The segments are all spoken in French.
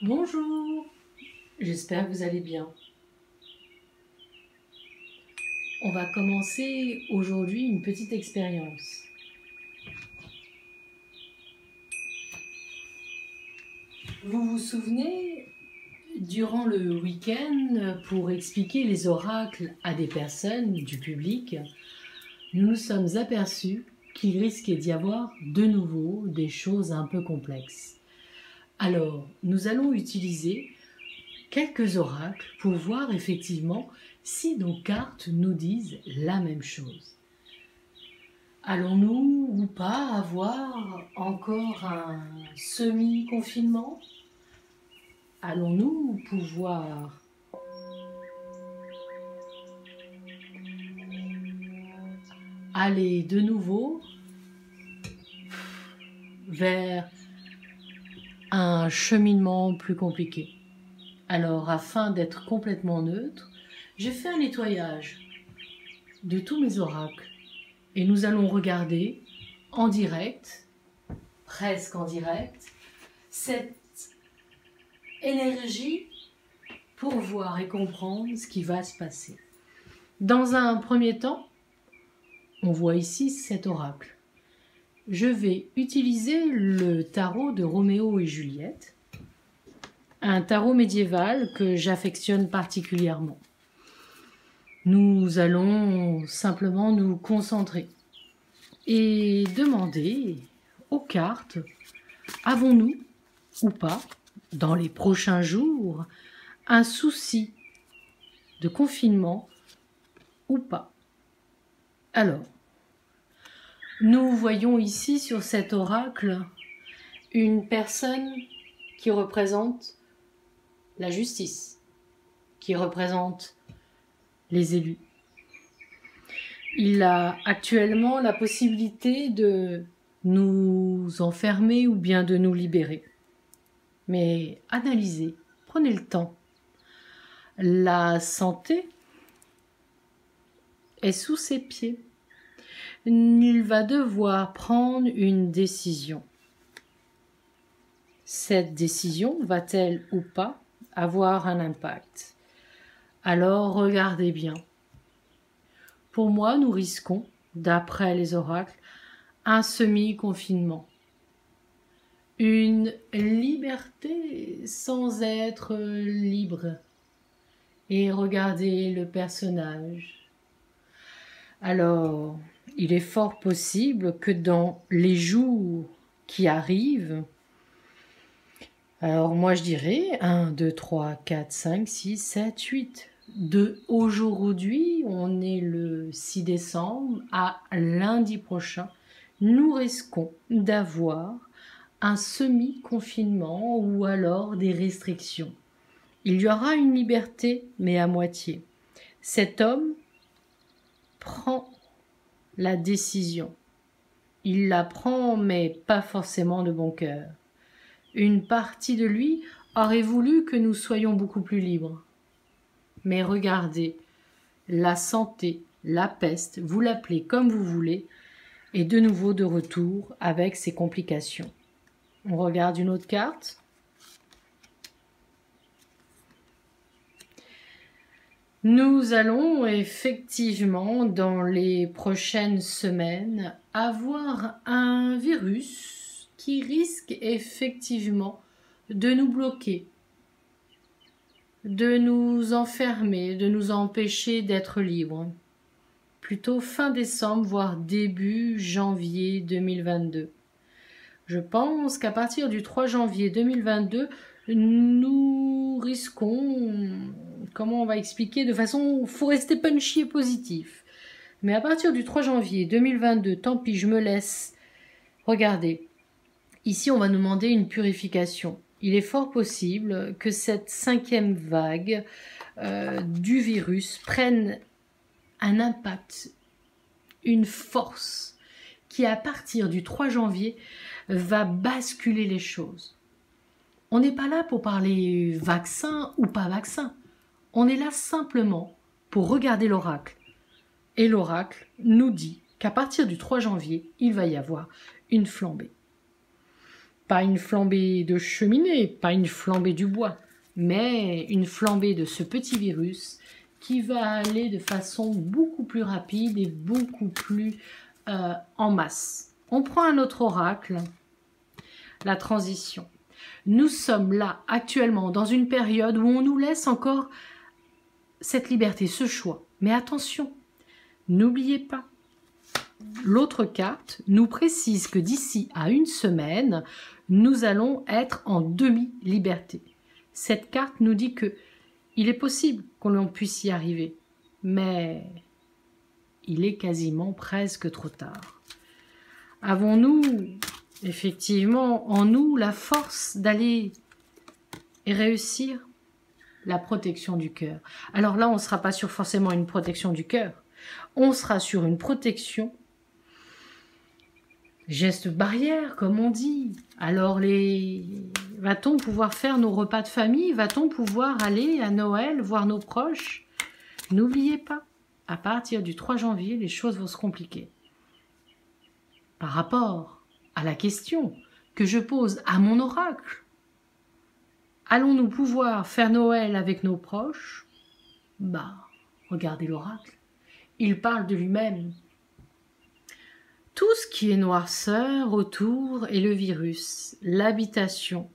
Bonjour, j'espère que vous allez bien. On va commencer aujourd'hui une petite expérience. Vous vous souvenez, durant le week-end, pour expliquer les oracles à des personnes du public, nous nous sommes aperçus qu'il risquait d'y avoir de nouveau des choses un peu complexes. Alors, nous allons utiliser quelques oracles pour voir effectivement si nos cartes nous disent la même chose. Allons-nous ou pas avoir encore un semi-confinement? Allons-nous pouvoir aller de nouveau vers un cheminement plus compliqué? Alors, afin d'être complètement neutre, j'ai fait un nettoyage de tous mes oracles et nous allons regarder en direct, presque en direct, cette énergie pour voir et comprendre ce qui va se passer. Dans un premier temps, on voit ici cet oracle. Je vais utiliser le tarot de Roméo et Juliette, un tarot médiéval que j'affectionne particulièrement. Nous allons simplement nous concentrer et demander aux cartes, avons-nous ou pas, dans les prochains jours, un souci de confinement ou pas? Alors, nous voyons ici sur cet oracle une personne qui représente la justice, qui représente les élus. Il a actuellement la possibilité de nous enfermer ou bien de nous libérer. Mais analysez, prenez le temps. La santé est sous ses pieds. Il va devoir prendre une décision. Cette décision va-t-elle ou pas avoir un impact? Alors regardez bien. Pour moi, nous risquons, d'après les oracles, un semi-confinement. Une liberté sans être libre. Et regardez le personnage. Alors, il est fort possible que dans les jours qui arrivent, alors moi je dirais 1, 2, 3, 4, 5, 6, 7, 8. De aujourd'hui, on est le 6 décembre, à lundi prochain, nous risquons d'avoir un semi-confinement ou alors des restrictions. Il y aura une liberté, mais à moitié. Cet homme prend la décision. Il la prend, mais pas forcément de bon cœur. Une partie de lui aurait voulu que nous soyons beaucoup plus libres. Mais regardez, la santé, la peste, vous l'appelez comme vous voulez, est de nouveau de retour avec ses complications. On regarde une autre carte. Nous allons effectivement, dans les prochaines semaines, avoir un virus qui risque effectivement de nous bloquer, de nous enfermer, de nous empêcher d'être libres. Plutôt fin décembre, voire début janvier 2022. Je pense qu'à partir du 3 janvier 2022, nous risquons, comment on va expliquer, de façon, il faut rester punchy et positif. Mais à partir du 3 janvier 2022, tant pis, je me laisse. Regardez, ici on va nous demander une purification. Il est fort possible que cette 5e vague du virus prenne un impact, une force qui à partir du 3 janvier va basculer les choses. On n'est pas là pour parler vaccin ou pas vaccin. On est là simplement pour regarder l'oracle. Et l'oracle nous dit qu'à partir du 3 janvier, il va y avoir une flambée. Pas une flambée de cheminée, pas une flambée du bois, mais une flambée de ce petit virus qui va aller de façon beaucoup plus rapide et beaucoup plus en masse. On prend un autre oracle, la transition. Nous sommes là actuellement dans une période où on nous laisse encore cette liberté, ce choix. Mais attention, n'oubliez pas, l'autre carte nous précise que d'ici à une semaine, nous allons être en demi-liberté. Cette carte nous dit que il est possible qu'on puisse y arriver, mais il est quasiment presque trop tard. Avons-nous effectivement en nous la force d'aller et réussir? La protection du cœur. Alors là, on ne sera pas sur forcément une protection du cœur, on sera sur une protection geste barrière, comme on dit. Alors, va-t-on pouvoir faire nos repas de famille? Va-t-on pouvoir aller à Noël, voir nos proches? N'oubliez pas, à partir du 3 janvier, les choses vont se compliquer. Par rapport à la question que je pose à mon oracle, allons-nous pouvoir faire Noël avec nos proches? Regardez l'oracle. Il parle de lui-même. Tout ce qui est noirceur autour est le virus, l'habitation.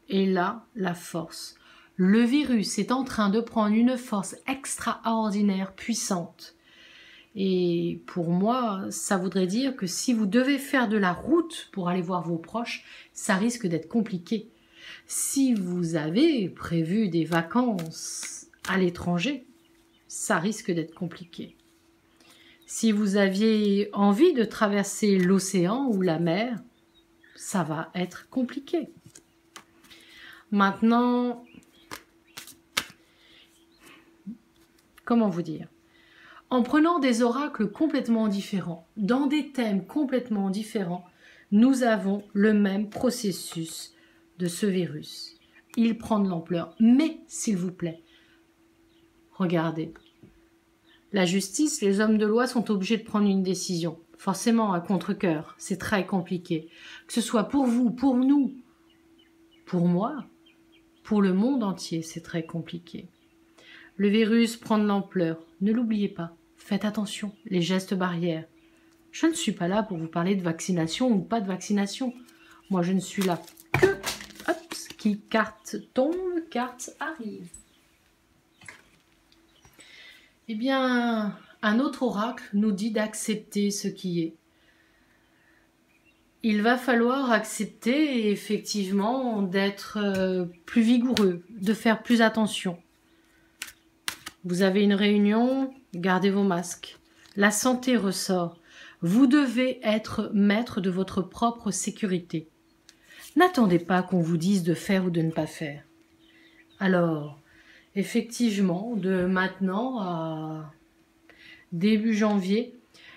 Et là, la force. Le virus est en train de prendre une force extraordinaire, puissante. Et pour moi, ça voudrait dire que si vous devez faire de la route pour aller voir vos proches, ça risque d'être compliqué. Si vous avez prévu des vacances à l'étranger, ça risque d'être compliqué. Si vous aviez envie de traverser l'océan ou la mer, ça va être compliqué. Maintenant, comment vous dire? En prenant des oracles complètement différents, dans des thèmes complètement différents, nous avons le même processus de ce virus. Il prend de l'ampleur. Mais, s'il vous plaît, regardez. La justice, les hommes de loi sont obligés de prendre une décision. Forcément, à contre-cœur, c'est très compliqué. Que ce soit pour vous, pour nous, pour moi, pour le monde entier, c'est très compliqué. Le virus prend de l'ampleur. Ne l'oubliez pas. Faites attention, les gestes barrières. Je ne suis pas là pour vous parler de vaccination ou pas de vaccination. Moi, je ne suis là que... Hop, qui carte tombe, carte arrive. Eh bien, un autre oracle nous dit d'accepter ce qui est. Il va falloir accepter effectivement d'être plus vigoureux, de faire plus attention. Vous avez une réunion, gardez vos masques. La santé ressort. Vous devez être maître de votre propre sécurité. N'attendez pas qu'on vous dise de faire ou de ne pas faire. Alors, effectivement, de maintenant à début janvier,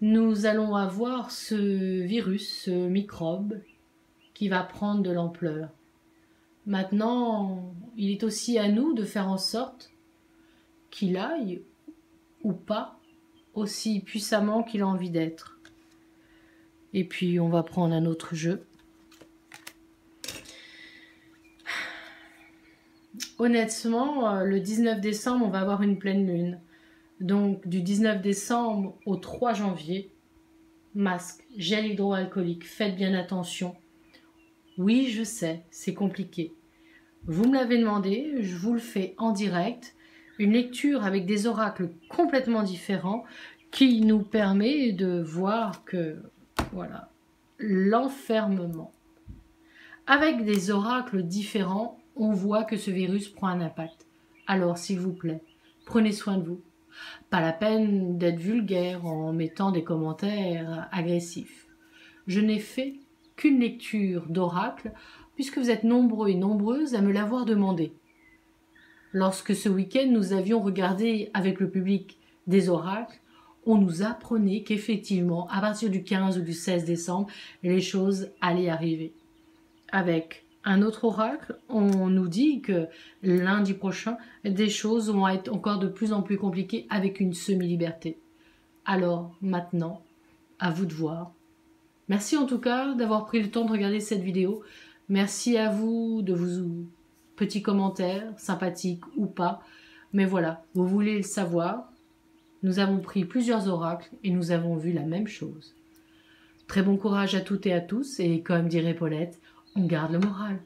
nous allons avoir ce virus, ce microbe, qui va prendre de l'ampleur. Maintenant, il est aussi à nous de faire en sorte qu'il aille, ou pas, aussi puissamment qu'il a envie d'être. Et puis, on va prendre un autre jeu. Honnêtement, le 19 décembre, on va avoir une pleine lune. Donc, du 19 décembre au 3 janvier, masque, gel hydroalcoolique, faites bien attention. Oui, je sais, c'est compliqué. Vous me l'avez demandé, je vous le fais en direct. Une lecture avec des oracles complètement différents qui nous permet de voir que, voilà, l'enfermement. Avec des oracles différents, on voit que ce virus prend un impact. Alors, s'il vous plaît, prenez soin de vous. Pas la peine d'être vulgaire en mettant des commentaires agressifs. Je n'ai fait qu'une lecture d'oracle, puisque vous êtes nombreux et nombreuses à me l'avoir demandé. Lorsque ce week-end, nous avions regardé avec le public des oracles, on nous apprenait qu'effectivement, à partir du 15 ou du 16 décembre, les choses allaient arriver. Avec un autre oracle, on nous dit que lundi prochain, des choses vont être encore de plus en plus compliquées avec une semi-liberté. Alors, maintenant, à vous de voir. Merci en tout cas d'avoir pris le temps de regarder cette vidéo. Merci à vous de vos petits commentaires, sympathiques ou pas. Mais voilà, vous voulez le savoir. Nous avons pris plusieurs oracles et nous avons vu la même chose. Très bon courage à toutes et à tous et comme dirait Paulette, on garde le moral.